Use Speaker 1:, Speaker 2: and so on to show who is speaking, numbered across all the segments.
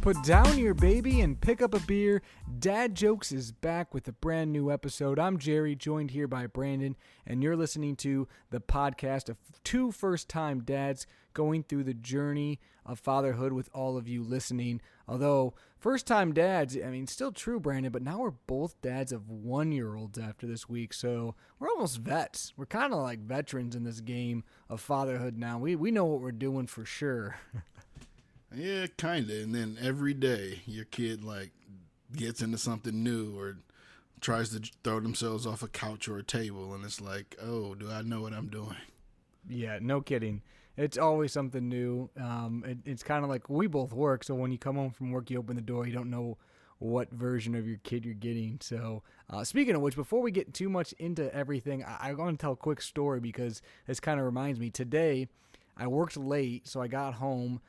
Speaker 1: Put down your baby and pick up a beer. Dad Jokes is back with a brand new episode. I'm Jerry, joined here by Brandon, and you're listening to the podcast of two first-time dads going through the journey of fatherhood with all of you listening. Although, first-time dads, I mean, still true, Brandon, but now we're both dads of one-year-olds after this week, so we're almost vets. We're kind of like veterans in this game of fatherhood now. We know what we're doing for sure.
Speaker 2: Yeah, kind of. And then every day your kid gets into something new or tries to throw themselves off a couch or a table. And it's like, oh, do I know what I'm doing?
Speaker 1: Yeah, no kidding. It's always something new. It's kind of like we both work. So when you come home from work, you open the door, you don't know what version of your kid you're getting. So speaking of which, before we get too much into everything, I want to tell a quick story because this kind of reminds me. Today, I worked late, so I got home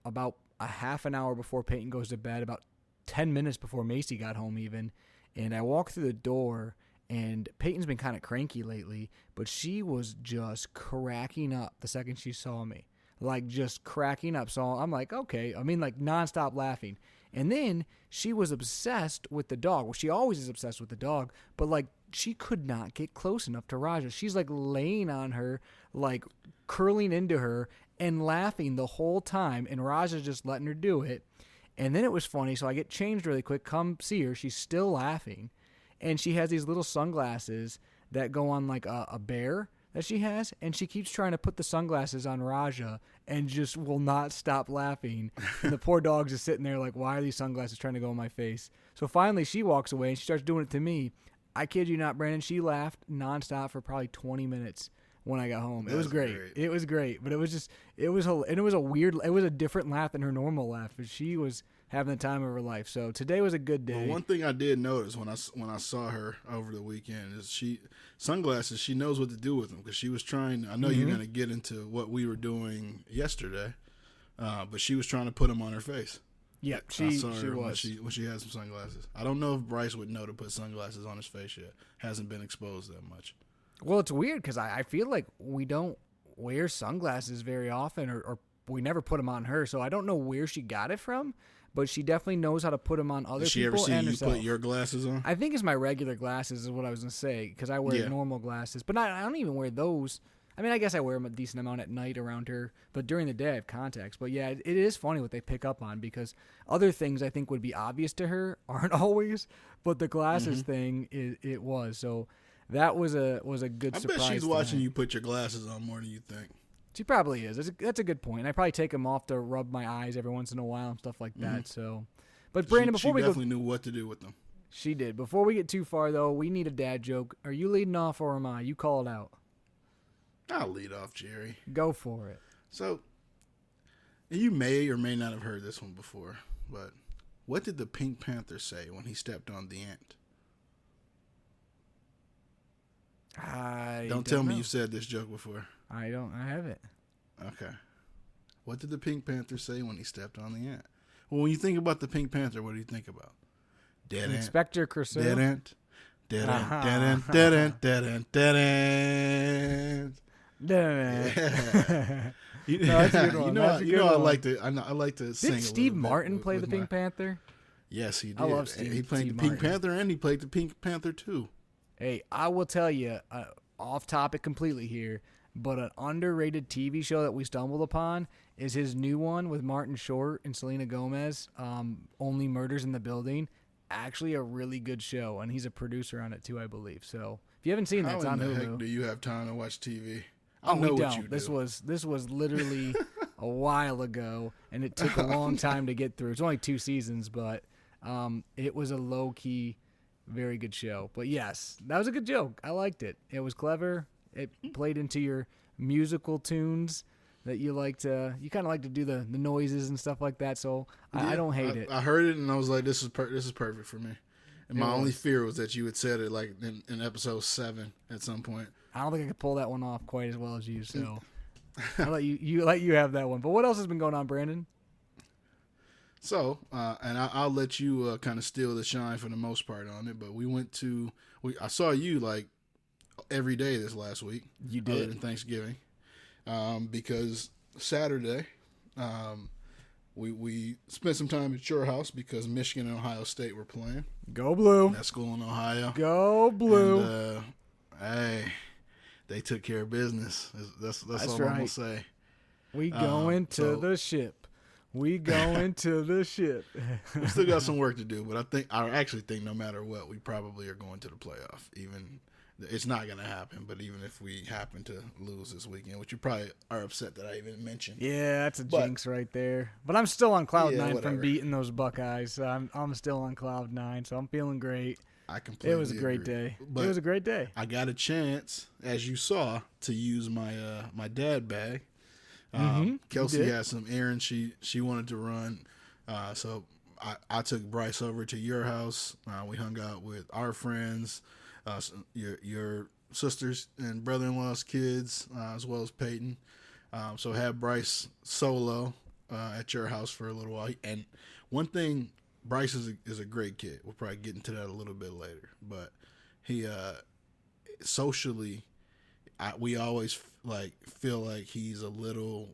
Speaker 1: about a half an hour before Peyton goes to bed, about 10 minutes before Macy got home even, and I walked through the door, and Peyton's been kind of cranky lately, but she was just cracking up the second she saw me, like just cracking up. So I'm like, okay, I mean like nonstop laughing. And then she was obsessed with the dog. Well, she always is obsessed with the dog, but like she could not get close enough to Raja. She's like laying on her, like curling into her, and laughing the whole time, and Raja's just letting her do it. And then it was funny, so I get changed really quick, come see her, she's still laughing, and she has these little sunglasses that go on like a bear that she has, and she keeps trying to put the sunglasses on Raja and just will not stop laughing. And the poor dog's just sitting there like, why are these sunglasses trying to go in my face? So finally she walks away and she starts doing it to me. I kid you not, Brandon, she laughed nonstop for probably 20 minutes when I got home. It was great. It was great, but it was a different laugh than her normal laugh, but she was having the time of her life. So today was a good day.
Speaker 2: Well, one thing I did notice when I saw her over the weekend is sunglasses, she knows what to do with them, because she was trying, I know you're going to get into what we were doing yesterday, but she was trying to put them on her face.
Speaker 1: Yeah, she was.
Speaker 2: When she had some sunglasses. I don't know if Bryce would know to put sunglasses on his face yet. Hasn't been exposed that much.
Speaker 1: Well, it's weird because I feel like we don't wear sunglasses very often, or we never put them on her. So I don't know where she got it from, but she definitely knows how to put them on other people.
Speaker 2: Did she ever see
Speaker 1: and
Speaker 2: you
Speaker 1: herself.
Speaker 2: put your glasses on?
Speaker 1: I think it's my regular glasses is what I was going to say, because I wear normal glasses. But I don't even wear those. I mean, I guess I wear them a decent amount at night around her, but during the day I have contacts. But yeah, it is funny what they pick up on, because other things I think would be obvious to her aren't always, but the glasses thing, it was. So that was a good surprise.
Speaker 2: I bet she's watching you put your glasses on more than you think.
Speaker 1: She probably is. That's a good point. I probably take them off to rub my eyes every once in a while and stuff like that. So, but Brandon,
Speaker 2: she definitely knew what to do with them.
Speaker 1: She did. Before we get too far, though, we need a dad joke. Are you leading off or am I? You call it out.
Speaker 2: I'll lead off, Jerry.
Speaker 1: Go for it.
Speaker 2: So, you may or may not have heard this one before, but what did the Pink Panther say when he stepped on the ant? Don't tell me you've said this joke before.
Speaker 1: I haven't.
Speaker 2: Okay. What did the Pink Panther say when he stepped on the ant? Well, when you think about the Pink Panther, what do you think about? Dead ant.
Speaker 1: Inspector Clouseau.
Speaker 2: Dead ant. Dead ant. Dead ant. Dead ant. Dead ant. Dead ant.
Speaker 1: Yeah. That's a good one.
Speaker 2: I like to sing.
Speaker 1: Did Steve Martin play the Pink Panther?
Speaker 2: Yes, he did.
Speaker 1: I love Steve.
Speaker 2: He played the Pink Panther, and he played the Pink Panther too.
Speaker 1: Hey, I will tell you, off topic completely here, but an underrated TV show that we stumbled upon is his new one with Martin Short and Selena Gomez, Only Murders in the Building. Actually a really good show, and he's a producer on it too, I believe. So if you haven't seen that, it's on Hulu. How in the heck
Speaker 2: do you have time to watch TV?
Speaker 1: We don't. This was literally a while ago, and it took a long time to get through. It's only 2 seasons, but it was a low-key, very good show. But yes, that was a good joke. I liked it. It was clever. It played into your musical tunes that you kind of like to do the noises and stuff like that. So I don't hate it.
Speaker 2: I heard it and I was like, this is perfect for me. And my only fear was that you had said it like in episode 7 at some point.
Speaker 1: I don't think I could pull that one off quite as well as you. So I'll let you have that one. But what else has been going on, Brandon?
Speaker 2: So, and I'll let you kind of steal the shine for the most part on it. But I saw you like every day this last week.
Speaker 1: You did.
Speaker 2: Other than Thanksgiving. Because Saturday, we spent some time at your house because Michigan and Ohio State were playing.
Speaker 1: Go Blue.
Speaker 2: That school in Ohio.
Speaker 1: Go Blue.
Speaker 2: And, hey, they took care of business. That's all I'm going to say.
Speaker 1: We go into the ship. We go into the ship.
Speaker 2: We still got some work to do, but I actually think no matter what, we probably are going to the playoff. Even it's not going to happen, but even if we happen to lose this weekend, which you probably are upset that I even mentioned.
Speaker 1: Yeah, that's a jinx right there. But I'm still on cloud nine from beating those Buckeyes. I'm still on cloud nine, so I'm feeling great.
Speaker 2: I completely
Speaker 1: It was a great
Speaker 2: agree.
Speaker 1: day.
Speaker 2: But
Speaker 1: it was a great day.
Speaker 2: I got a chance, as you saw, to use my dad bag. Kelsey had some errands she wanted to run, so I took Bryce over to your house. We hung out with our friends, your sisters and brother-in-law's kids, as well as Peyton. So had Bryce solo at your house for a little while. And one thing, Bryce is a great kid. We'll probably get into that a little bit later, but he socially, we always feel like he's a little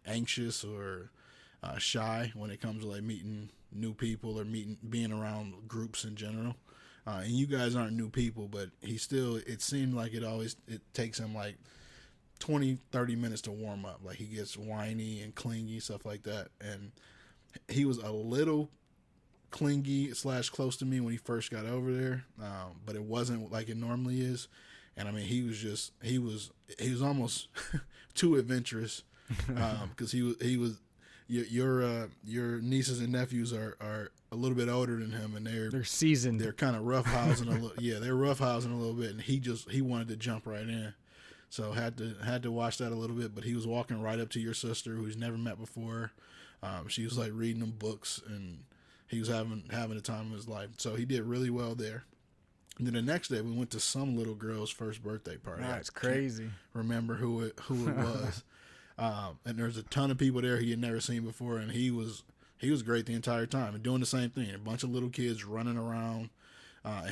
Speaker 2: anxious or shy when it comes to meeting new people or being around groups in general. And you guys aren't new people, but it seemed like it takes him 20-30 minutes to warm up. He gets whiny and clingy, stuff like that. And he was a little clingy / close to me when he first got over there, but it wasn't like it normally is. And I mean, he was almost too adventurous, because he was your nieces and nephews are a little bit older than him, and they're
Speaker 1: seasoned.
Speaker 2: They're kind of roughhousing a little. Yeah, they're roughhousing a little bit, and he wanted to jump right in, so had to watch that a little bit. But he was walking right up to your sister, who he's never met before. She was reading them books, and he was having the time of his life. So he did really well there. And then the next day, we went to some little girl's first birthday party.
Speaker 1: That's crazy.
Speaker 2: Remember who it was. And there's a ton of people there he had never seen before, and he was great the entire time and doing the same thing. A bunch of little kids running around.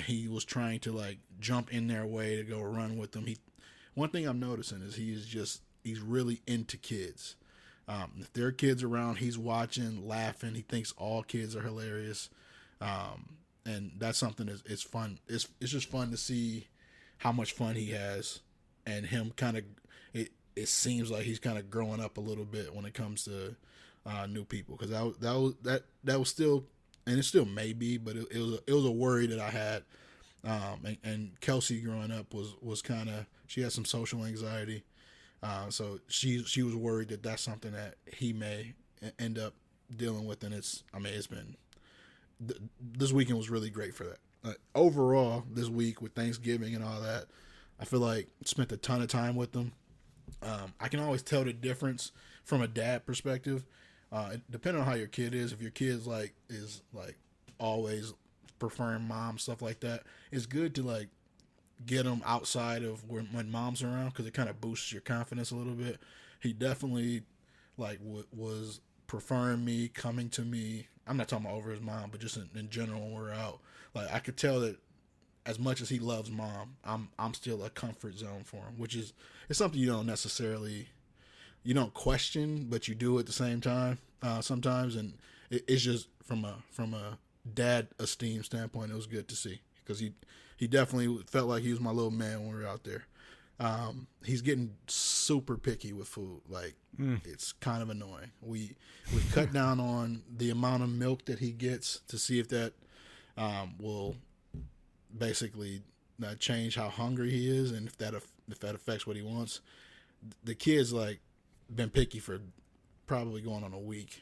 Speaker 2: He was trying to jump in their way to go run with them. One thing I'm noticing is he's really into kids. If there are kids around, he's watching, laughing. He thinks all kids are hilarious. And that's something it's fun. It's just fun to see how much fun he has, and him it seems like he's kind of growing up a little bit when it comes to new people, because that was still, and it still may be, but it was a worry that I had. And Kelsey growing up was kind of, she had some social anxiety, so she was worried that that's something that he may end up dealing with, and it's been. This weekend was really great for that. Overall, this week with Thanksgiving and all that, I feel like spent a ton of time with them. I can always tell the difference from a dad perspective, depending on how your kid is. If your kid's is always preferring mom, stuff like that, it's good to get them outside of when mom's around, because it kind of boosts your confidence a little bit. He definitely was preferring me, coming to me. I'm not talking about over his mom, but just in general when we're out. I could tell that as much as he loves mom, I'm still a comfort zone for him, which is it's something you don't question, but you do at the same time sometimes. And it's just from a dad esteem standpoint, it was good to see, because he definitely felt like he was my little man when we were out there. He's getting super picky with food. It's kind of annoying. We cut down on the amount of milk that he gets to see if that will basically change how hungry he is, and if that affects what he wants. The kid's been picky for probably going on a week.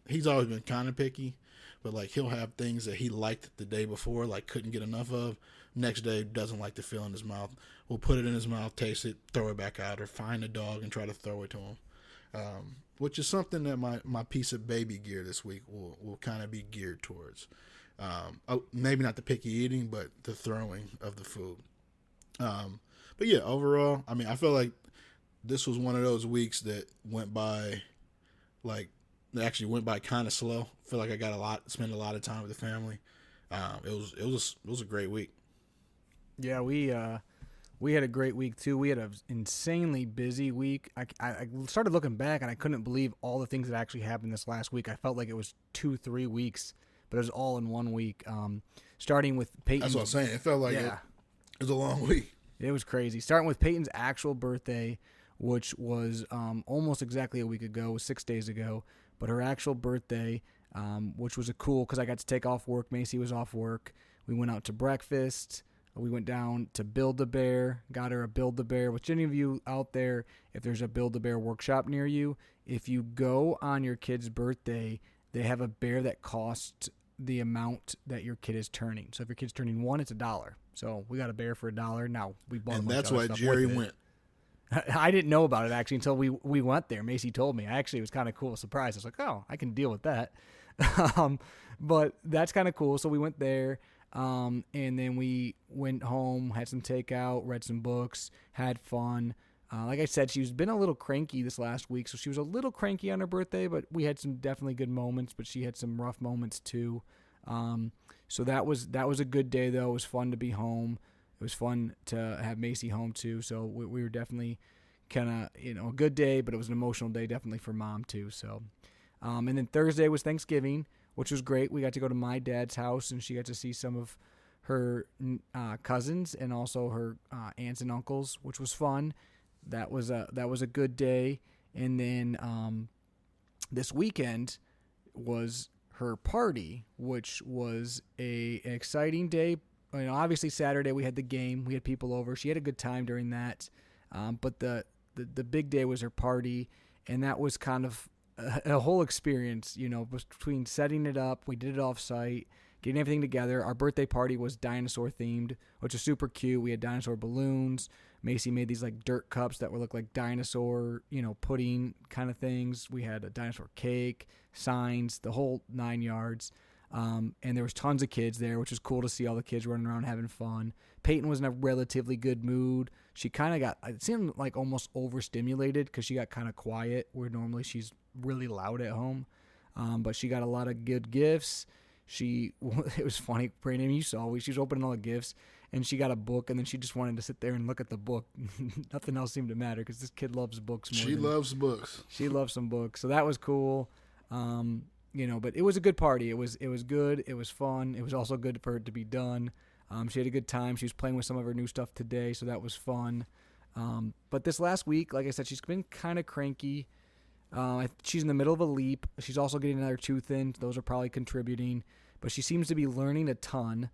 Speaker 2: He's always been kind of picky, but he'll have things that he liked the day before, couldn't get enough of. Next day, doesn't like to feel in his mouth. We'll put it in his mouth, taste it, throw it back out, or find a dog and try to throw it to him. Which is something that my piece of baby gear this week will kind of be geared towards. Maybe not the picky eating, but the throwing of the food. But yeah, overall, I feel like this was one of those weeks that went by, kind of slow. I feel like I spent a lot of time with the family. It was a great week.
Speaker 1: Yeah, We had a great week too. We had an insanely busy week. I started looking back and I couldn't believe all the things that actually happened this last week. I felt like it was 2-3 weeks, but it was all in one week. Starting with Peyton.
Speaker 2: That's what I'm saying. It felt like it was a long week.
Speaker 1: It was crazy. Starting with Peyton's actual birthday, which was almost exactly a week ago, was 6 days ago. But her actual birthday, which was because I got to take off work. Macy was off work. We went out to breakfast. We went down to Build-A-Bear, got her a Build-A-Bear. Which any of you out there, if there's a Build-A-Bear workshop near you, if you go on your kid's birthday, they have a bear that costs the amount that your kid is turning. So if your kid's turning $1, it's $1. So we got a bear for $1. Now we bought.
Speaker 2: And that's why Jerry went.
Speaker 1: I didn't know about it actually until we went there. Macy told me. Actually, it was kind of cool, surprise. I was like, oh, I can deal with that. But that's kind of cool. So we went there. And then we went home, had some takeout, read some books, had fun. Like I said, she's been a little cranky this last week, so she was a little cranky on her birthday, but we had some definitely good moments, but she had some rough moments too. So that was a good day, though. It was fun to be home. It was fun to have Macy home too, so we were definitely kind of, a good day, but it was an emotional day definitely for Mom too. So, and then Thursday was Thanksgiving, which was great. We got to go to my dad's house, and she got to see some of her cousins and also her aunts and uncles, which was fun. That was a good day. And then this weekend was her party, which was an exciting day. Obviously Saturday we had the game. We had people over. She had a good time during that. But the big day was her party, and that was kind of a whole experience, between setting it up. We did it off site, getting everything together. Our birthday party was dinosaur themed, which was super cute. We had dinosaur balloons. Macy made these like dirt cups that would look like dinosaur, pudding kind of things. We had a dinosaur cake, signs, the whole 9 yards. And there was tons of kids there, which was cool to see all the kids running around having fun. Peyton was in a relatively good mood. She kind of it seemed like almost overstimulated because she got kind of quiet, where normally she's really loud at home. But she got a lot of good gifts. It was funny, Brandon, you saw, she was opening all the gifts, and she got a book, and then she just wanted to sit there and look at the book. Nothing else seemed to matter because this kid loves books more.
Speaker 2: She loves books.
Speaker 1: She loves some books, so that was cool. But it was a good party. It was good. It was fun. It was also good for it to be done. She had a good time. She was playing with some of her new stuff today, so that was fun. But this last week, like I said, she's been kind of cranky. She's in the middle of a leap. She's also getting another tooth in. Those are probably contributing. But she seems to be learning a ton.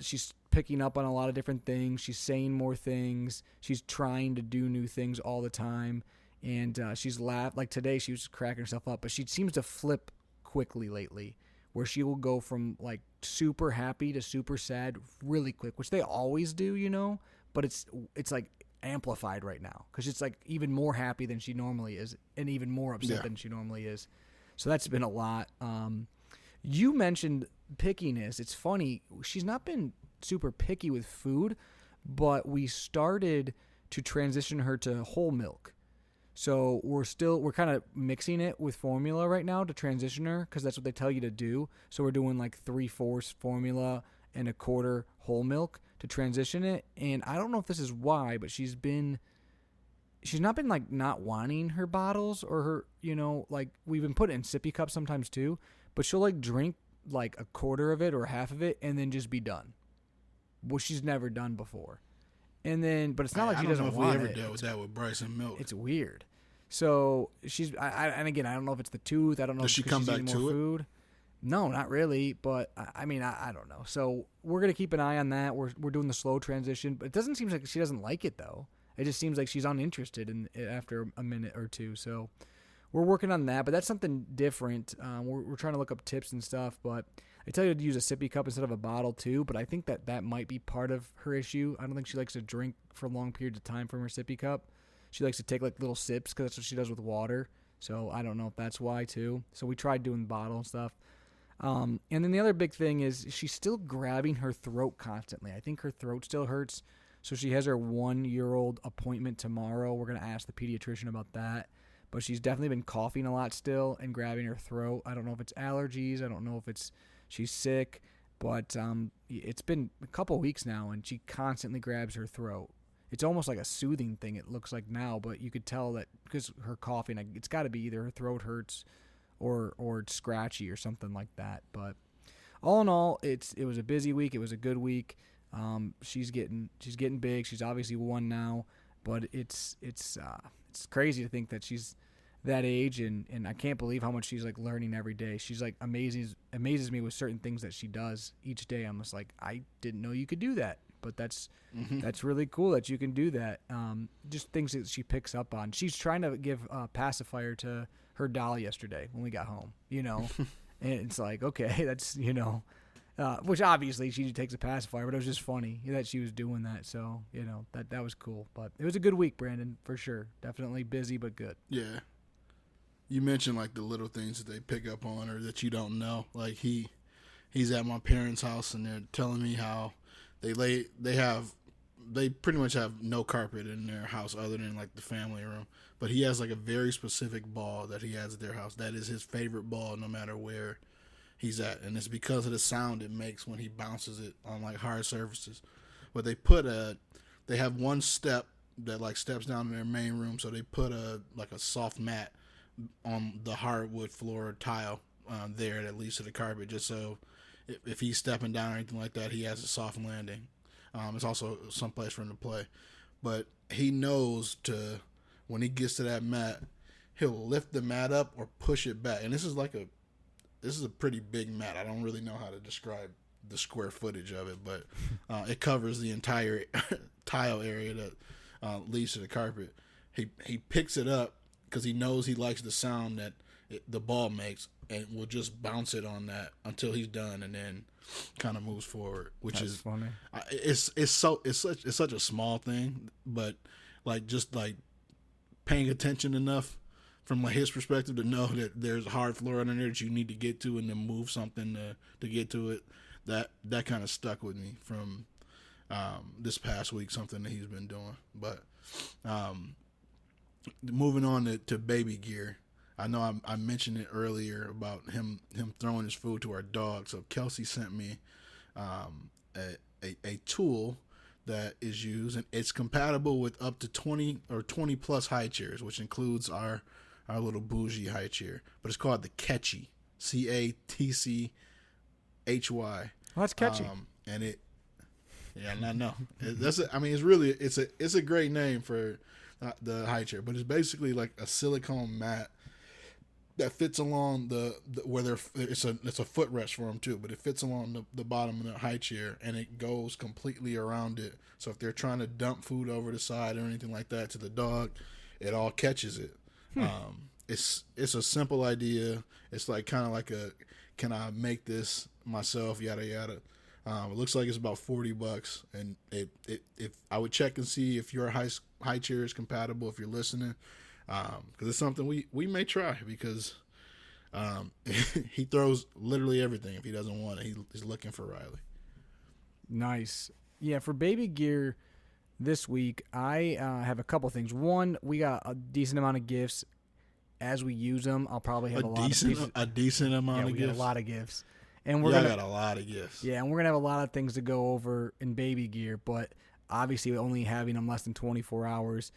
Speaker 1: She's picking up on a lot of different things. She's saying more things. She's trying to do new things all the time. And she's laughed. Like today, she was cracking herself up. But she seems to flip quickly lately, where she will go from like super happy to super sad really quick, which they always do, but it's like amplified right now because it's like even more happy than she normally is and even more upset than she normally is. So that's been a lot. You mentioned pickiness. It's funny, she's not been super picky with food, but we started to transition her to whole milk. So we're kind of mixing it with formula right now to transition her because that's what they tell you to do. So we're doing like 3/4 formula and 1/4 whole milk to transition it. And I don't know if this is why, but she's not been like not wanting her bottles or her, like we've been putting in sippy cups sometimes too, but she'll like drink like 1/4 of it or half of it and then just be done, which she's never done before. And then, but it's not like she doesn't want it. I don't know if we ever
Speaker 2: dealt with that with Bryson Milk.
Speaker 1: It's weird. So and again, I don't know if it's the tooth. I don't know.
Speaker 2: Does she come back to
Speaker 1: food. No, not really. But I don't know. So we're gonna keep an eye on that. We're doing the slow transition, but it doesn't seem like she doesn't like it though. It just seems like she's uninterested in it after a minute or two. So we're working on that. But that's something different. We're trying to look up tips and stuff, but I tell you to use a sippy cup instead of a bottle too, but I think that might be part of her issue. I don't think she likes to drink for long periods of time from her sippy cup. She likes to take like little sips because that's what she does with water. So I don't know if that's why too. So we tried doing bottle and stuff. And then the other big thing is she's still grabbing her throat constantly. I think her throat still hurts. So she has her 1-year-old appointment tomorrow. We're going to ask the pediatrician about that. But she's definitely been coughing a lot still and grabbing her throat. I don't know if it's allergies. I don't know if it's she's sick. But it's been a couple weeks now, and she constantly grabs her throat. It's almost like a soothing thing, it looks like now, but you could tell that because her coughing, it's got to be either her throat hurts or it's scratchy or something like that. But all in all, it was a busy week. It was a good week. She's getting big. She's obviously 1 now, but it's crazy to think that she's that age, and I can't believe how much she's like learning every day. She's like amazes me with certain things that she does each day. I'm just like, I didn't know you could do that, but that's really cool that you can do that. Just things that she picks up on. She's trying to give a pacifier to her doll yesterday when we got home, and it's like, okay, that's which obviously she takes a pacifier, but it was just funny that she was doing that. So that was cool. But it was a good week, Brandon, for sure. Definitely busy, but good.
Speaker 2: Yeah. You mentioned like the little things that they pick up on or that you don't know. Like he's at my parents' house and they're telling me how they pretty much have no carpet in their house other than like the family room. But he has like a very specific ball that he has at their house. That is his favorite ball no matter where he's at. And it's because of the sound it makes when he bounces it on like hard surfaces. But they have one step that like steps down in their main room, so they put a soft mat on the hardwood floor tile there that leads to the carpet, just so if he's stepping down or anything like that, he has a soft landing. It's also someplace for him to play. But he knows when he gets to that mat, he'll lift the mat up or push it back. And this is a pretty big mat. I don't really know how to describe the square footage of it, but it covers the entire tile area that leads to the carpet. He picks it up because he knows he likes the sound that the ball makes, and will just bounce it on that until he's done, and then kind of moves forward. Which
Speaker 1: That's
Speaker 2: is
Speaker 1: funny.
Speaker 2: It's such a small thing, but like just like paying attention enough from like his perspective to know that there's a hard floor under there that you need to get to, and then move something to get to it. That kind of stuck with me from this past week, something that he's been doing. But moving on to baby gear, I know I mentioned it earlier about him throwing his food to our dog. So Kelsey sent me a tool that is used, and it's compatible with up to 20 or 20 plus high chairs, which includes our little bougie high chair. But it's called the Catchy, CATCHY.
Speaker 1: Well, that's catchy.
Speaker 2: And it, yeah, I know. It's a great name for the high chair, but it's basically like a silicone mat that fits along it's a footrest for them too, but it fits along the bottom of the high chair, and it goes completely around it. So if they're trying to dump food over the side or anything like that to the dog, it all catches it. It's a simple idea. It's like kind of like can I make this myself? Yada yada. It looks like it's about $40, and if I would check and see if your high chair is compatible, if you're listening, because it's something we may try, because he throws literally everything if he doesn't want it. He's looking for Riley.
Speaker 1: Nice. Yeah, for baby gear this week, I have a couple things. One, we got a decent amount of gifts. As we use them, I'll probably have a lot of pieces.
Speaker 2: A decent amount of gifts.
Speaker 1: We got a lot of gifts. And we're
Speaker 2: got a lot of gifts.
Speaker 1: Yeah, and we're gonna have a lot of things to go over in baby gear, but obviously only having them less than 24 hours,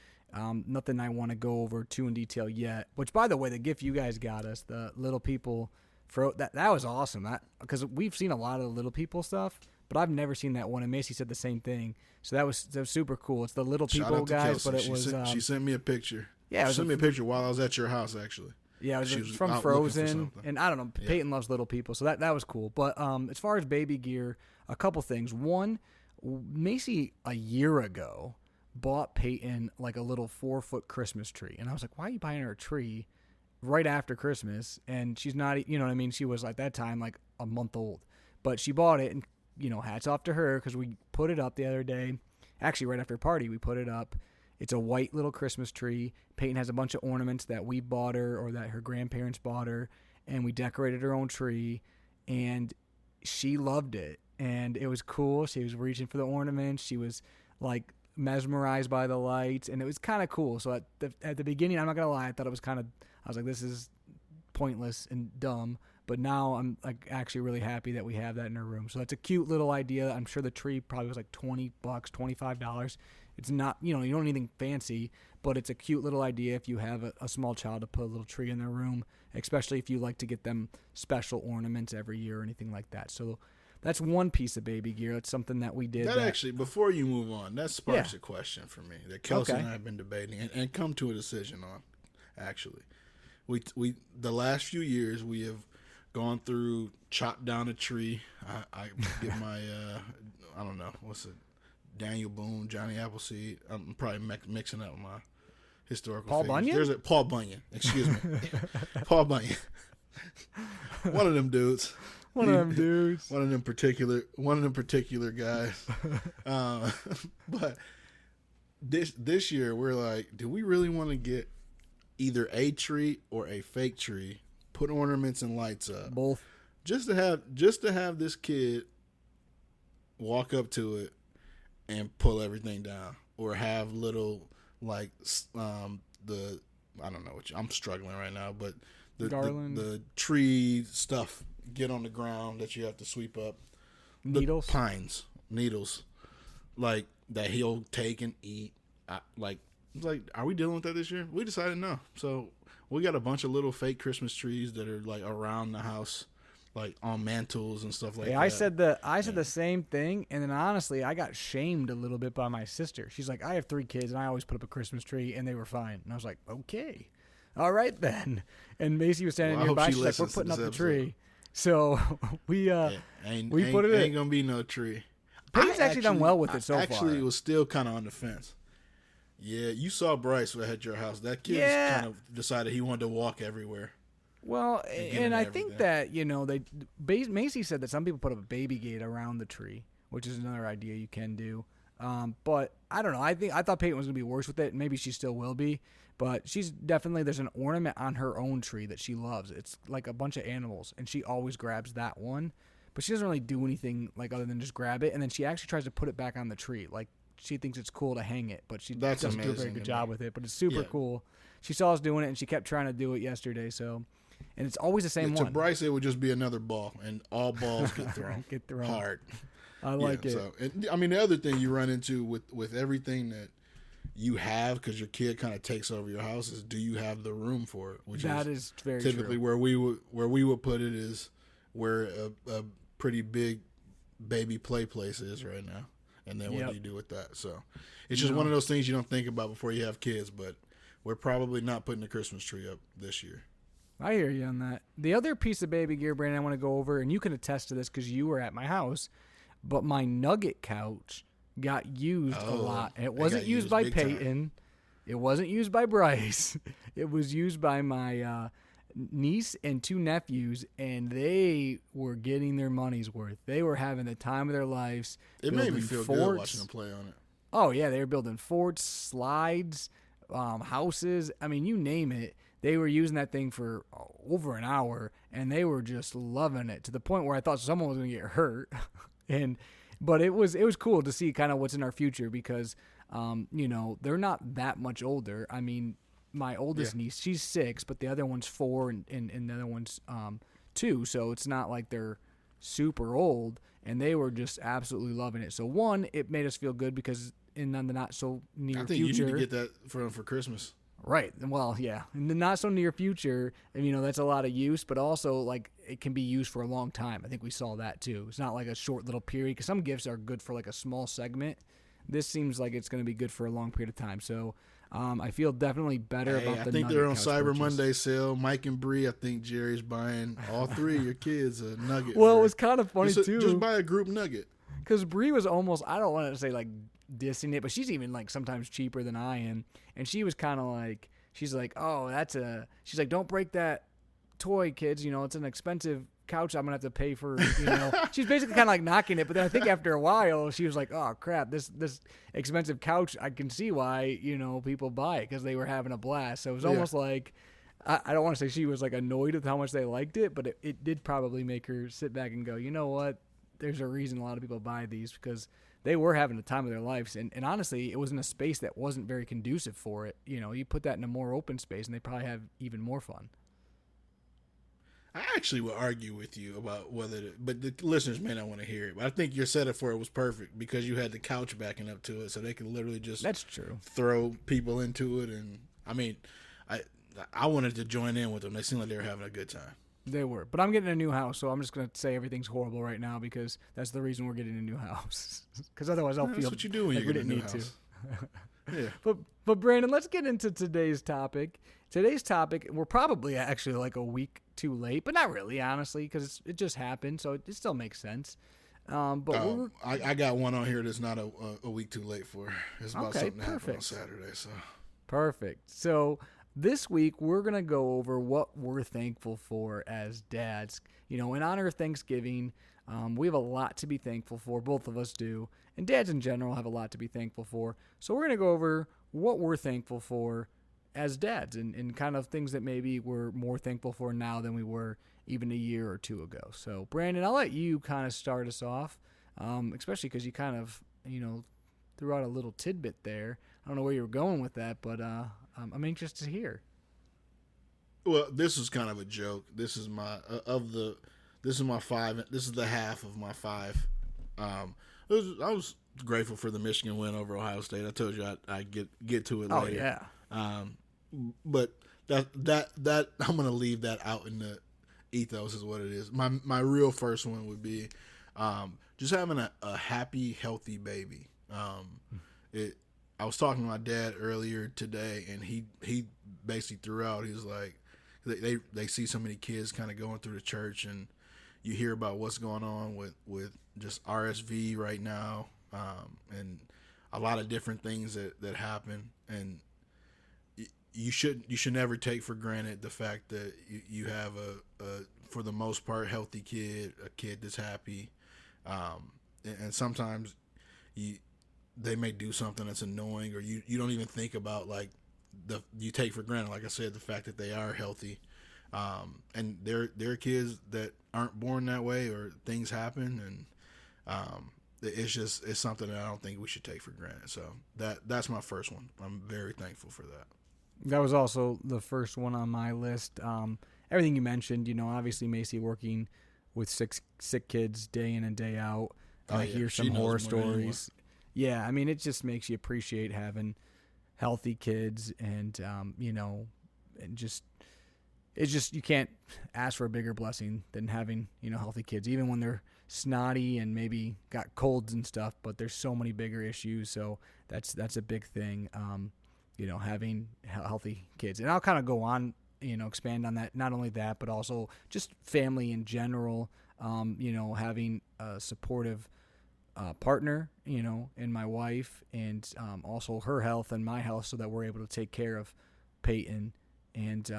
Speaker 1: nothing I want to go over too in detail yet. Which, by the way, the gift you guys got us, the Little People, that was awesome. Because we've seen a lot of the Little People stuff, but I've never seen that one. And Macy said the same thing, so that was super cool. It's the Little People guys, but it was.
Speaker 2: She sent me a picture.
Speaker 1: Yeah,
Speaker 2: she sent me a picture while I was at your house, actually.
Speaker 1: Yeah, it was from Frozen, and I don't know, Peyton loves Little People, so that was cool. But as far as baby gear, a couple things. One, Macy a year ago bought Peyton like a little 4-foot Christmas tree, and I was like, why are you buying her a tree right after Christmas? And she's not, you know what I mean? She was at that time like a month old, but she bought it, and hats off to her, because we put it up the other day. Actually, right after a party, we put it up. It's a white little Christmas tree. Peyton has a bunch of ornaments that we bought her or that her grandparents bought her, and we decorated her own tree, and she loved it, and it was cool. She was reaching for the ornaments. She was like mesmerized by the lights, and it was kind of cool. So at the beginning, I'm not gonna lie, I thought it was I was like, this is pointless and dumb. But now I'm like actually really happy that we have that in our room. So that's a cute little idea. I'm sure the tree probably was like $20, $25. It's not, you don't need anything fancy, but it's a cute little idea if you have a small child to put a little tree in their room, especially if you like to get them special ornaments every year or anything like that. So that's one piece of baby gear. It's something that we did.
Speaker 2: That actually, before you move on, that sparks a question for me that Kelsey and I have been debating and come to a decision on. Actually, we the last few years we have gone through, chopped down a tree. I get my I don't know what's it, Daniel Boone, Johnny Appleseed. I'm probably mixing up my historical.
Speaker 1: Paul
Speaker 2: figures.
Speaker 1: Bunyan.
Speaker 2: There's Paul Bunyan. Excuse me, Paul Bunyan. One of them dudes.
Speaker 1: One of them particular guys. But this year we're like, do we really want to get either a tree or a fake tree, put ornaments and lights up, both,
Speaker 2: just to have this kid walk up to it and pull everything down, or have little like the I don't know what I'm struggling right now, but the tree stuff get on the ground that you have to sweep up,
Speaker 1: needles,
Speaker 2: needles, like that he'll take and eat. Are we dealing with that this year? We decided no. So we got a bunch of little fake Christmas trees that are like around the house, like on mantles and stuff like that.
Speaker 1: I said the same thing, and then honestly, I got shamed a little bit by my sister. She's like, I have 3 kids, and I always put up a Christmas tree, and they were fine. And I was like, okay, all right then. And Macy was standing nearby. She's like, we're putting up the tree. So we put it.
Speaker 2: Ain't gonna be no tree.
Speaker 1: Peyton's actually done well with it so far.
Speaker 2: Actually, was still kind of on the fence. Yeah, you saw Bryce at your house. That kid kind of decided he wanted to walk everywhere.
Speaker 1: Well, and I think that Macy said that some people put up a baby gate around the tree, which is another idea you can do. But I don't know. I thought Peyton was gonna be worse with it. Maybe she still will be. But there's an ornament on her own tree that she loves. It's like a bunch of animals, and she always grabs that one. But she doesn't really do anything like other than just grab it, and then she actually tries to put it back on the tree. Like, she thinks it's cool to hang it, but she doesn't do a very good job with it. But it's super cool. She saw us doing it, and she kept trying to do it yesterday. So, and it's always the same one.
Speaker 2: To Bryce, it would just be another ball, and all balls get thrown. Hard.
Speaker 1: I like it.
Speaker 2: So, I mean, the other thing you run into with everything that you have, because your kid kind of takes over your house, is do you have the room for it? Which is
Speaker 1: very
Speaker 2: typically
Speaker 1: true.
Speaker 2: where we would put it is where a pretty big baby play place is right now. And then what do you do with that? So it's just one of those things you don't think about before you have kids, but we're probably not putting the Christmas tree up this year.
Speaker 1: I hear you on that. The other piece of baby gear, Brandon, I want to go over, and you can attest to this because you were at my house, but my nugget couch got used a lot. And it wasn't used by Peyton. It wasn't used by Bryce. It was used by my niece and 2 nephews, and they were getting their money's worth. They were having the time of their lives.
Speaker 2: It made me feel good watching them play on it.
Speaker 1: Oh, yeah. They were building forts, slides, houses. I mean, you name it. They were using that thing for over an hour, and they were just loving it to the point where I thought someone was going to get hurt. But it was cool to see kind of what's in our future because, they're not that much older. I mean, my oldest niece, she's 6, but the other one's 4 and the other one's 2. So it's not like they're super old, and they were just absolutely loving it. So one, it made us feel good because in the not so near future,
Speaker 2: I think you need to get that for Christmas.
Speaker 1: Right. Well, yeah. In the not so near future, that's a lot of use, but also like it can be used for a long time. I think we saw that too. It's not like a short little period because some gifts are good for like a small segment. This seems like it's going to be good for a long period of time. So I feel definitely better about the
Speaker 2: I think they're on Cyber
Speaker 1: purchase.
Speaker 2: Monday sale. Mike and Bree, I think Jerry's buying all 3 of your kids a nugget.
Speaker 1: Well, it was kind of funny too.
Speaker 2: Just buy a group nugget.
Speaker 1: Because Bree was almost, I don't want to say like dissing it, but she's even like sometimes cheaper than I am. And she was kind of like, she's like, she's like, don't break that toy, kids. It's an expensive couch I'm going to have to pay for, She's basically kind of like knocking it. But then I think after a while, she was like, oh, crap, this expensive couch, I can see why, people buy it because they were having a blast. So it was almost like, I don't want to say she was like annoyed with how much they liked it, but it did probably make her sit back and go, you know what? There's a reason a lot of people buy these because they were having the time of their lives. And honestly, it was in a space that wasn't very conducive for it. You put that in a more open space and they probably have even more fun.
Speaker 2: I actually would argue with you about but the listeners may not want to hear it. But I think your setup for it was perfect because you had the couch backing up to it, so they could literally just
Speaker 1: That's true.
Speaker 2: throw people into it. And I mean, I wanted to join in with them. They seemed like they were having a good time.
Speaker 1: They were. But I'm getting a new house, so I'm just going to say everything's horrible right now because that's the reason we're getting a new house. Because otherwise I'll feel
Speaker 2: that's what you do when
Speaker 1: like
Speaker 2: you
Speaker 1: we
Speaker 2: get a
Speaker 1: didn't
Speaker 2: new
Speaker 1: need
Speaker 2: house.
Speaker 1: to.
Speaker 2: Yeah.
Speaker 1: But Brandon, let's get into today's topic. Today's topic, we're probably actually like a week too late, but not really, honestly, because it just happened, so it still makes sense. But
Speaker 2: I got one on here that's not a week too late for. It's about something that happened on Saturday. So
Speaker 1: perfect. So this week we're gonna go over what we're thankful for as dads. In honor of Thanksgiving, we have a lot to be thankful for. Both of us do, and dads in general have a lot to be thankful for. So we're gonna go over what we're thankful for as dads and kind of things that maybe we're more thankful for now than we were even a year or two ago. So Brandon, I'll let you kind of start us off, especially because you kind of, threw out a little tidbit there. I don't know where you were going with that, but I'm anxious to hear.
Speaker 2: Well, this is kind of a joke. This is my this is my 5. This is the half of my 5. I was grateful for the Michigan win over Ohio State. I told you I'd get to it later.
Speaker 1: Oh yeah.
Speaker 2: But that I'm gonna leave that out in the ethos is what it is. My real first one would be just having a happy, healthy baby. I was talking to my dad earlier today, and he basically threw out. He was like, they see so many kids kind of going through the church, and you hear about what's going on with just RSV right now, and a lot of different things that happen, and you should never take for granted the fact that you have a for the most part healthy kid, a kid that's happy, and sometimes they may do something that's annoying, or you don't even think about you take for granted, like I said, the fact that they are healthy, and there are kids that aren't born that way, or things happen, and it's something that I don't think we should take for granted. So that's my first one. I'm very thankful for that.
Speaker 1: That was also the first one on my list. Everything you mentioned, obviously Macy working with sick kids day in and day out. I hear some horror stories. Yeah, I mean, it just makes you appreciate having healthy kids, and and just you can't ask for a bigger blessing than having healthy kids, even when they're snotty and maybe got colds and stuff. But there's so many bigger issues, so that's a big thing. Having healthy kids. And I'll kind of go on, expand on that. Not only that, but also just family in general, having a supportive partner, in my wife, and also her health and my health, so that we're able to take care of Peyton and,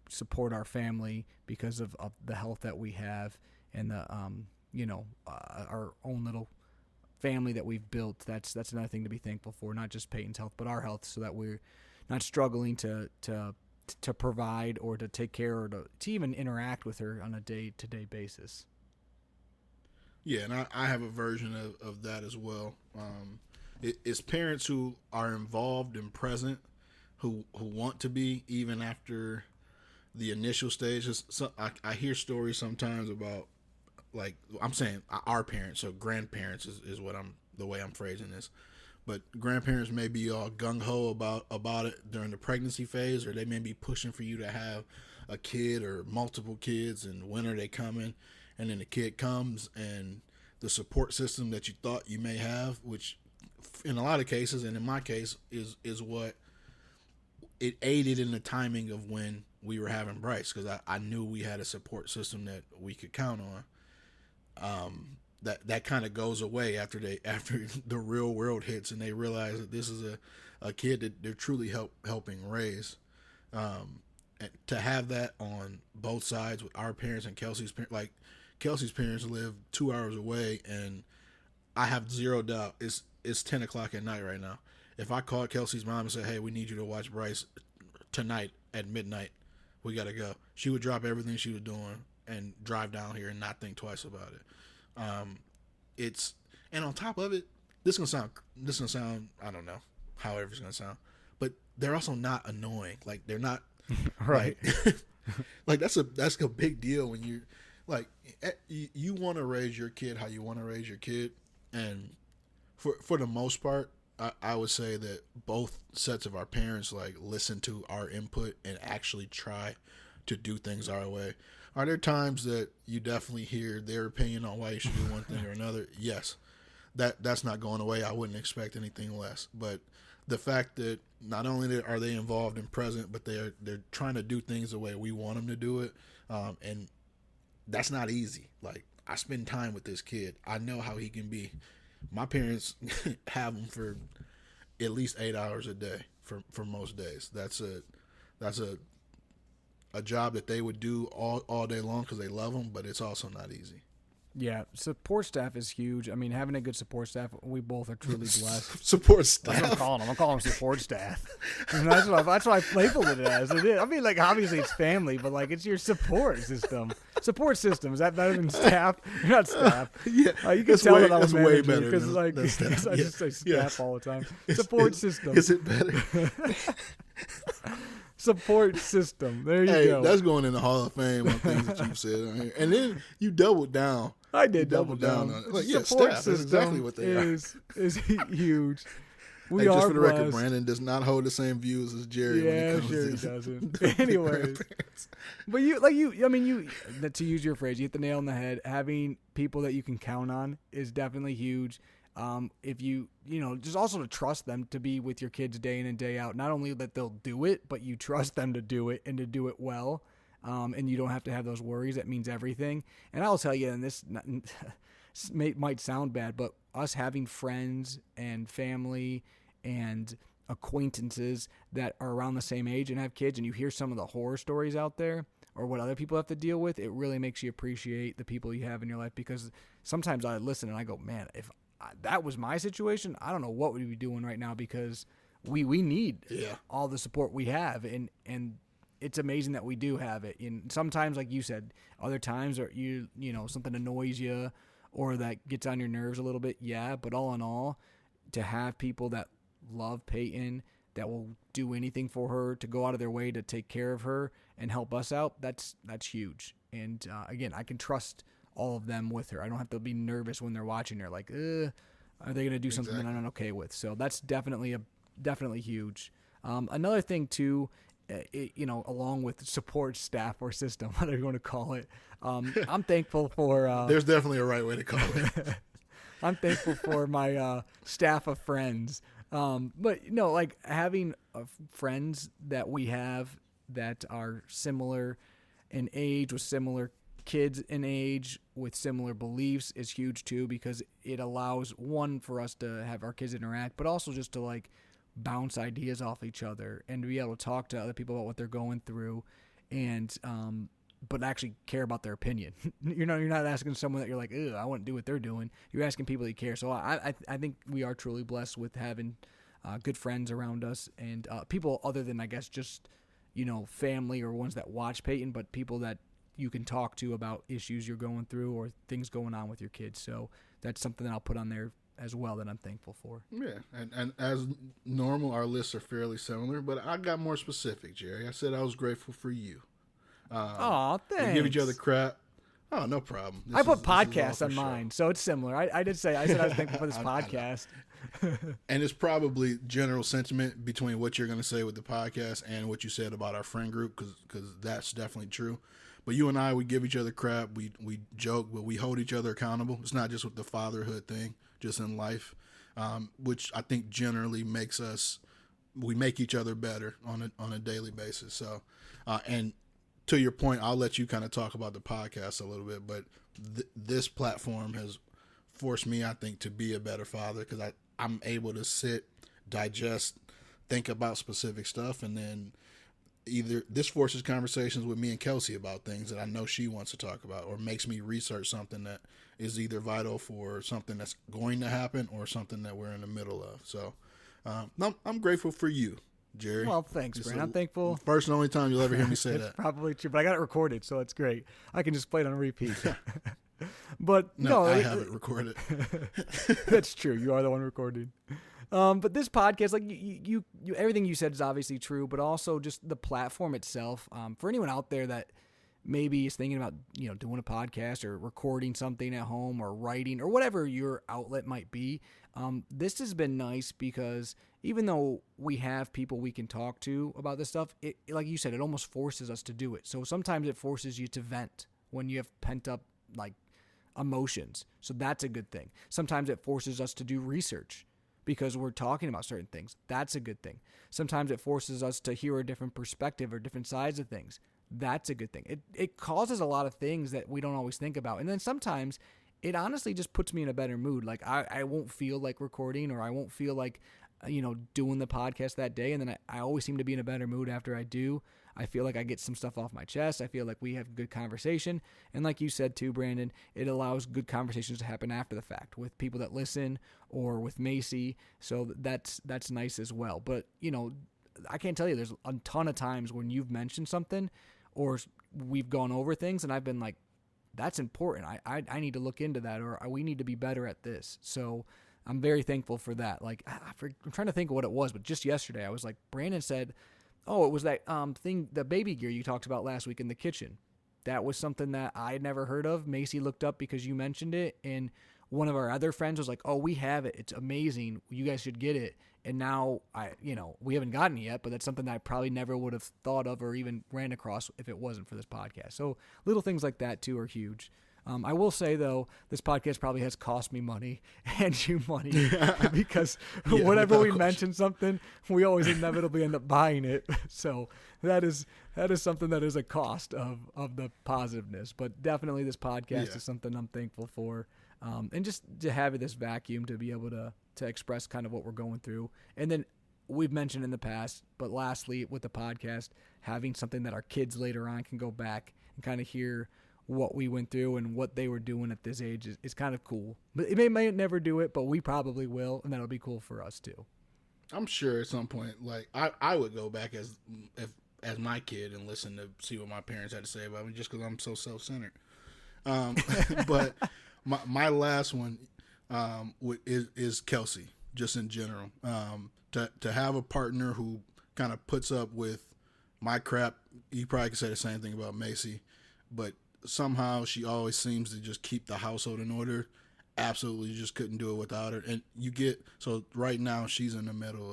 Speaker 1: support our family because of the health that we have, and the, our own little family that we've built. That's another thing to be thankful for, not just Peyton's health, but our health, so that we're not struggling to provide or to take care or to even interact with her on a day-to-day basis.
Speaker 2: Yeah, and I have a version of that as well. It's parents who are involved and present, who want to be, even after the initial stages. So I hear stories sometimes about, like, I'm saying our parents, so grandparents is what the way I'm phrasing this. But grandparents may be all gung-ho about it during the pregnancy phase, or they may be pushing for you to have a kid or multiple kids, and when are they coming? And then the kid comes, and the support system that you thought you may have, which in a lot of cases, and in my case, is what it aided in the timing of when we were having Bryce, because I knew we had a support system that we could count on. That kind of goes away after the real world hits, and they realize that this is a kid that they're truly helping raise. And to have that on both sides with our parents and Kelsey's parents, like Kelsey's parents live 2 hours away, and I have zero doubt it's 10 o'clock at night right now. If I called Kelsey's mom and said, "Hey, we need you to watch Bryce tonight at midnight, we gotta go," she would drop everything she was doing and drive down here and not think twice about it. And on top of it, this is gonna sound, I don't know, however it's gonna sound, but they're also not annoying. Like, they're not
Speaker 1: right.
Speaker 2: Like, Like that's a big deal when you like you want to raise your kid how you want to raise your kid, and for the most part, I would say that both sets of our parents like listen to our input and actually try to do things our way. Are there times that you definitely hear their opinion on why you should do one thing or another? Yes. That's not going away. I wouldn't expect anything less. But the fact that not only are they involved and present, but they're trying to do things the way we want them to do it, and that's not easy. Like, I spend time with this kid. I know how he can be. My parents have him for at least 8 hours a day for most days. That's a job that they would do all day long because they love them, but it's also not easy.
Speaker 1: Yeah, support staff is huge. I mean, having a good support staff, we both are truly blessed.
Speaker 2: Support staff.
Speaker 1: That's what I'm calling them. I'm calling them support staff. And that's what I labeled it as. It is. I mean, like, obviously it's family, but like, it's your support system. Support system. Is that better than staff? You're not staff.
Speaker 2: Yeah,
Speaker 1: you can tell that I'm a manager
Speaker 2: way better
Speaker 1: because like I just say staff all the time. Support system.
Speaker 2: Is it better?
Speaker 1: Support system. There you go.
Speaker 2: That's going in the Hall of Fame on things that you've said on here. And then you doubled down.
Speaker 1: I did double down
Speaker 2: on it. Like,
Speaker 1: support
Speaker 2: staff.
Speaker 1: System
Speaker 2: That's exactly what they
Speaker 1: is huge. We
Speaker 2: just
Speaker 1: are
Speaker 2: for the
Speaker 1: blessed.
Speaker 2: record, Brandon does not hold the same views as Jerry.
Speaker 1: Yeah,
Speaker 2: when it comes
Speaker 1: sure
Speaker 2: to
Speaker 1: he doesn't. Anyways, but to use your phrase, you hit the nail on the head. Having people that you can count on is definitely huge. If just also to trust them to be with your kids day in and day out. Not only that they'll do it, but you trust them to do it and to do it well. And you don't have to have those worries. That means everything. And I'll tell you, and this might sound bad, but us having friends and family and acquaintances that are around the same age and have kids, and you hear some of the horror stories out there or what other people have to deal with, it really makes you appreciate the people you have in your life, because sometimes I listen and I go, man, if that was my situation, I don't know what we'd be doing right now, because we need all the support we have, and it's amazing that we do have it. And sometimes, like you said, other times or you something annoys you or that gets on your nerves a little bit, but all in all, to have people that love Peyton, that will do anything for her, to go out of their way to take care of her and help us out, that's huge. And again, I can trust all of them with her. I don't have to be nervous when they're watching her, like, are they going to do something that I'm not okay with? So that's definitely huge. Another thing too, along with support staff or system, whatever you want to call it, I'm thankful for.
Speaker 2: There's definitely a right way to call it.
Speaker 1: I'm thankful for my staff of friends. But like having friends that we have that are similar in age, with similar kids in age, with similar beliefs, is huge too, because it allows, one, for us to have our kids interact, but also just to like bounce ideas off each other and to be able to talk to other people about what they're going through, and but actually care about their opinion. You're not asking someone that you're like, I wouldn't do what they're doing. You're asking people that you care. So I think we are truly blessed with having good friends around us, and people other than, I guess, just family or ones that watch Peyton, but people that you can talk to about issues you're going through or things going on with your kids. So that's something that I'll put on there as well that I'm thankful for.
Speaker 2: Yeah, and as normal, our lists are fairly similar, but I got more specific, Jerry. I said I was grateful for you.
Speaker 1: Thanks.
Speaker 2: We give each other crap. Oh, no problem.
Speaker 1: I put podcasts on mine, so it's similar. I said I was thankful for this podcast.
Speaker 2: And it's probably general sentiment between what you're going to say with the podcast and what you said about our friend group, because that's definitely true. But you and I, we give each other crap. We joke, but we hold each other accountable. It's not just with the fatherhood thing, just in life, which I think generally we make each other better on a daily basis. So, and to your point, I'll let you kind of talk about the podcast a little bit, but this platform has forced me, I think, to be a better father, because I'm able to sit, digest, think about specific stuff, and then either this forces conversations with me and Kelsey about things that I know she wants to talk about, or makes me research something that is either vital for something that's going to happen or something that we're in the middle of. So I'm grateful for you, Jerry.
Speaker 1: Well, thanks, Brandon. I'm thankful.
Speaker 2: First and only time you'll ever hear me say that.
Speaker 1: Probably true, but I got it recorded, so it's great. I can just play it on repeat. But
Speaker 2: No, I have it recorded.
Speaker 1: That's true. You are the one recording. But this podcast, like you, everything you said is obviously true, but also just the platform itself. For anyone out there that maybe is thinking about, doing a podcast or recording something at home or writing or whatever your outlet might be, this has been nice because even though we have people we can talk to about this stuff, it, like you said, it almost forces us to do it. So sometimes it forces you to vent when you have pent up like emotions. So that's a good thing. Sometimes it forces us to do research because we're talking about certain things. That's a good thing. Sometimes it forces us to hear a different perspective or different sides of things. That's a good thing. It causes a lot of things that we don't always think about. And then sometimes it honestly just puts me in a better mood. Like I won't feel like recording or I won't feel like, doing the podcast that day. And then I always seem to be in a better mood after I do. I feel like I get some stuff off my chest. I feel like we have good conversation. And like you said too, Brandon, it allows good conversations to happen after the fact with people that listen or with Macy. So that's nice as well. But, I can't tell you, there's a ton of times when you've mentioned something or we've gone over things and I've been like, that's important. I need to look into that, or we need to be better at this. So I'm very thankful for that. Like, I'm trying to think of what it was, but just yesterday I was like, Brandon said, oh, it was that thing, the baby gear you talked about last week in the kitchen. That was something that I had never heard of. Macy looked up because you mentioned it, and one of our other friends was like, oh, we have it. It's amazing. You guys should get it. And now we haven't gotten it yet, but that's something that I probably never would have thought of or even ran across if it wasn't for this podcast. So little things like that too are huge. I will say, though, this podcast probably has cost me money and you money because whenever we mention something, we always inevitably end up buying it. So that is something that is a cost of the positiveness. But definitely this podcast is something I'm thankful for. And just to have this vacuum to be able to express kind of what we're going through. And then we've mentioned in the past, but lastly, with the podcast, having something that our kids later on can go back and kind of hear what we went through and what they were doing at this age is kind of cool. But it may never do it, but we probably will, and that'll be cool for us too.
Speaker 2: I'm sure at some point, like I would go back as my kid and listen to see what my parents had to say about me, just because I'm so self-centered. But my last one is Kelsey, just in general. To have a partner who kind of puts up with my crap. You probably could say the same thing about Macy, but somehow she always seems to just keep the household in order. Absolutely just couldn't do it without her. And so right now she's in the middle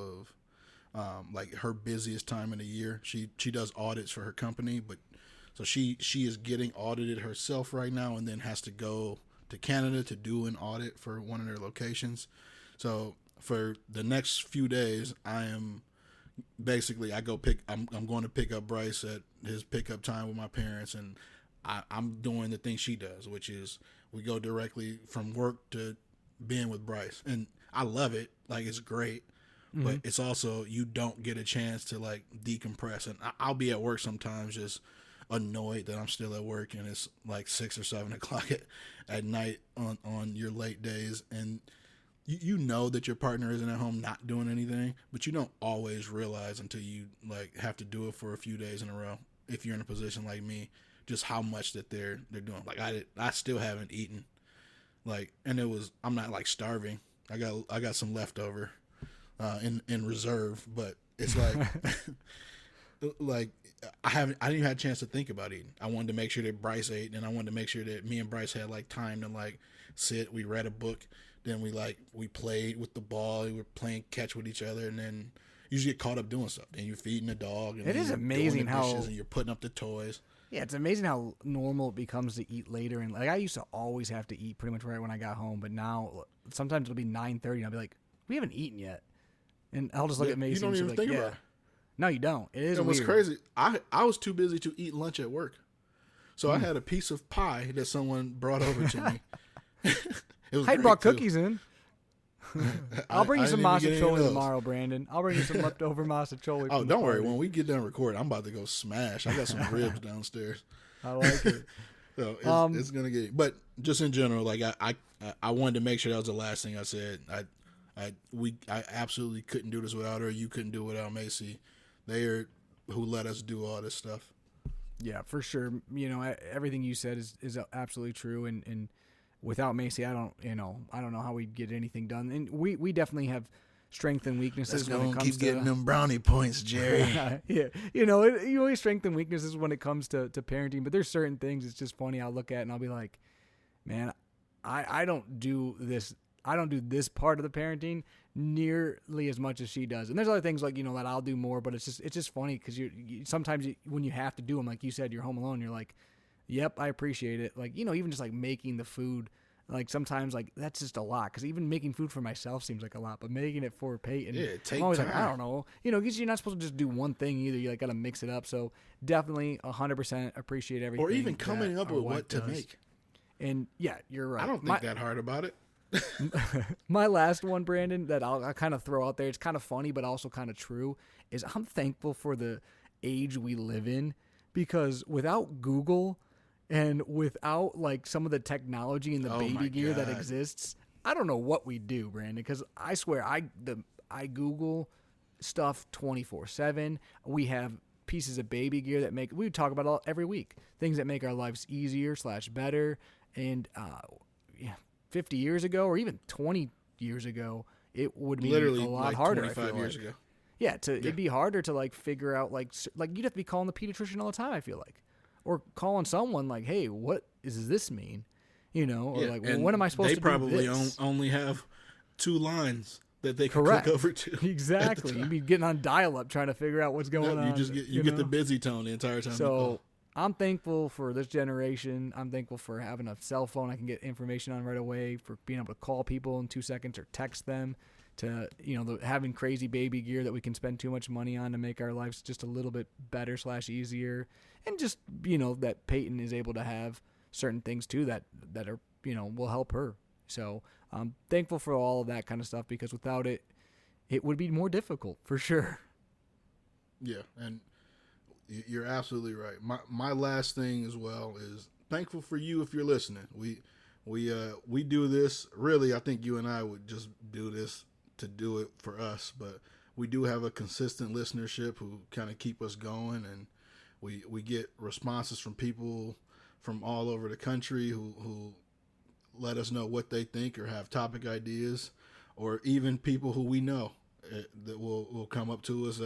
Speaker 2: of like her busiest time of the year. She does audits for her company, but so she is getting audited herself right now and then has to go to Canada to do an audit for one of their locations. So for the next few days, I'm going to pick up Bryce at his pickup time with my parents, and I'm doing the thing she does, which is we go directly from work to being with Bryce. And I love it. Like, it's great. Mm-hmm. But it's also, you don't get a chance to, like, decompress. And I'll be at work sometimes just annoyed that I'm still at work and it's like 6 or 7 o'clock at night on your late days. And you know that your partner isn't at home not doing anything, but you don't always realize until you, like, have to do it for a few days in a row, if you're in a position like me, just how much that they're doing. Like, I still haven't eaten, like, and I'm not like starving. I got some leftover in reserve, but it's like like I didn't even have a chance to think about eating. I wanted to make sure that Bryce ate, and I wanted to make sure that me and Bryce had like time to like sit. We read a book, then we played with the ball. We were playing catch with each other, and then you just get caught up doing stuff. And you're feeding the dog. And
Speaker 1: it is amazing how
Speaker 2: and you're putting up the toys.
Speaker 1: Yeah, it's amazing how normal it becomes to eat later. And like I used to always have to eat pretty much right when I got home, but now sometimes it'll be 9:30, and I'll be like, "We haven't eaten yet," and I'll just look at Mason.
Speaker 2: You don't even think about it.
Speaker 1: No, you don't. It is.
Speaker 2: It was crazy. I was too busy to eat lunch at work, so I had a piece of pie that someone brought over to me. It was
Speaker 1: I brought
Speaker 2: too.
Speaker 1: Cookies in. I'll bring you some masticholi tomorrow, Brandon. I'll bring you some leftover masticholi.
Speaker 2: Oh, don't worry. When we get done recording, I'm about to go smash. I got some ribs downstairs.
Speaker 1: I like it.
Speaker 2: So it's gonna get. But just in general, like I wanted to make sure that was the last thing I said. I absolutely couldn't do this without her. You couldn't do it without Macy. They are who let us do all this stuff.
Speaker 1: Yeah, for sure. You know, everything you said is absolutely true. And without Macy, I don't know how we'd get anything done. And we definitely have strength and weaknesses when it comes
Speaker 2: keep
Speaker 1: to
Speaker 2: getting them brownie points, Jerry.
Speaker 1: Yeah, you always strength and weaknesses when it comes to parenting. But there's certain things it's just funny. I'll look at and I'll be like, man, I don't do this. I don't do this part of the parenting nearly as much as she does. And there's other things like, that I'll do more, but it's just funny because sometimes when you have to do them, like you said, you're home alone. You're like, yep, I appreciate it. Like, even just like making the food, like sometimes like that's just a lot. Cause even making food for myself seems like a lot, but making it for Peyton,
Speaker 2: it
Speaker 1: I'm always
Speaker 2: time.
Speaker 1: like, I don't know, because you're not supposed to just do one thing either. You like got to mix it up. So definitely 100% appreciate everything.
Speaker 2: Or even coming up with what to make.
Speaker 1: And yeah, you're right.
Speaker 2: I don't think that hard about it.
Speaker 1: My last one, Brandon, that I'll kind of throw out there, it's kind of funny but also kind of true, is I'm thankful for the age we live in, because without Google and without like some of the technology and the baby gear that exists, I don't know what we do, Brandon, because I swear I Google stuff 24/7. We have pieces of baby gear that we talk about every week, things that make our lives easier / better. And 50 years ago or even 20 years ago, it would be
Speaker 2: literally
Speaker 1: a lot
Speaker 2: like
Speaker 1: harder.
Speaker 2: 25 years ago.
Speaker 1: Yeah, it'd be harder to like figure out like you'd have to be calling the pediatrician all the time, I feel like, or calling someone like, hey, what does this mean? Or like, well, when am I supposed to do this?
Speaker 2: They probably only have 2 lines that they can
Speaker 1: Correct.
Speaker 2: click over to.
Speaker 1: Exactly. You'd be getting on dial-up trying to figure out what's going on.
Speaker 2: You get the busy tone the entire time.
Speaker 1: So I'm thankful for this generation. I'm thankful for having a cell phone I can get information on right away, for being able to call people in 2 seconds or text them, to having crazy baby gear that we can spend too much money on to make our lives just a little bit better / easier, and just that Peyton is able to have certain things too that are will help her. So I'm thankful for all of that kind of stuff, because without it, it would be more difficult for sure.
Speaker 2: Yeah, and you're absolutely right. My last thing as well is thankful for you if you're listening. We do this, really, I think you and I would just do this to do it for us, but we do have a consistent listenership who kind of keep us going, and we get responses from people from all over the country who let us know what they think or have topic ideas, or even people who we know that will come up to us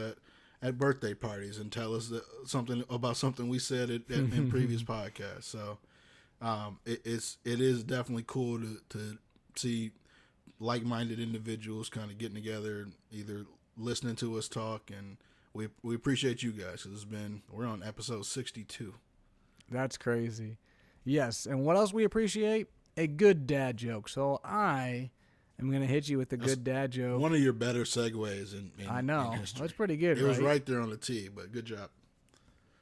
Speaker 2: at birthday parties and tell us something about something we said in previous podcasts. So it is definitely cool to see like-minded individuals kind of getting together, either listening to us talk, and we appreciate you guys. We're on episode 62.
Speaker 1: That's crazy. Yes, and what else we appreciate? A good dad joke. So I'm going to hit you with a good dad joke.
Speaker 2: One of your better segues in
Speaker 1: I know.
Speaker 2: in history.
Speaker 1: That's pretty good,
Speaker 2: It was right there on the tee, but good job.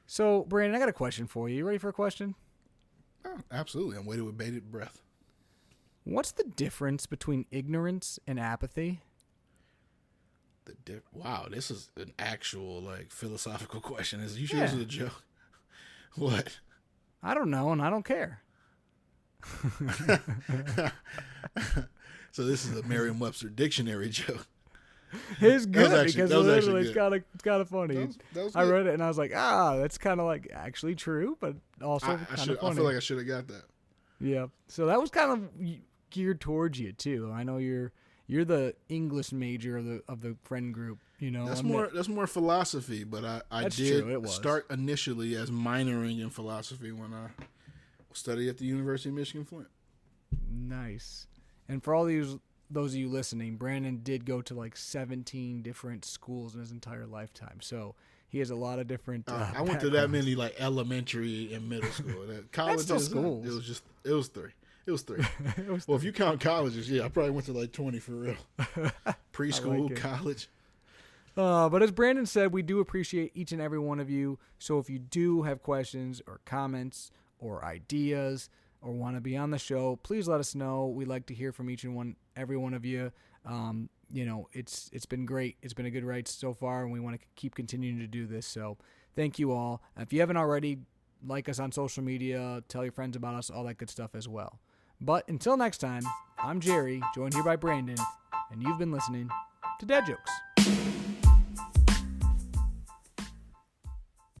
Speaker 1: So, Brandon, I got a question for you. You ready for a question?
Speaker 2: Oh, absolutely. I'm waiting with bated breath.
Speaker 1: What's the difference between ignorance and apathy?
Speaker 2: Wow, this is an actual philosophical question. You sure this is a joke? What?
Speaker 1: I don't know, and I don't care.
Speaker 2: So this is a Merriam-Webster dictionary joke.
Speaker 1: It's good because literally
Speaker 2: it's
Speaker 1: kind of funny.
Speaker 2: That was
Speaker 1: I read it and I was like, that's kind of like actually true, but also kind of funny.
Speaker 2: I feel like I should have got that.
Speaker 1: Yeah. So that was kind of geared towards you too. I know you're the English major of the friend group.
Speaker 2: That's more philosophy, but I did start initially as minoring in philosophy when I studied at the University of Michigan Flint.
Speaker 1: Nice. And for all those of you listening, Brandon did go to 17 different schools in his entire lifetime. So he has a lot of different
Speaker 2: I went to that many elementary and middle school. Colleges,
Speaker 1: still schools.
Speaker 2: It was 3. Well, if you count colleges, yeah, I probably went to 20 for real. Preschool, college.
Speaker 1: But as Brandon said, we do appreciate each and every one of you. So if you do have questions or comments or ideas or want to be on the show, please let us know. We'd like to hear from every one of you. It's been great. It's been a good ride so far, and we want to keep continuing to do this. So thank you all. If you haven't already, like us on social media, tell your friends about us, all that good stuff as well. But until next time, I'm Jerry, joined here by Brandon, and you've been listening to Dad Jokes.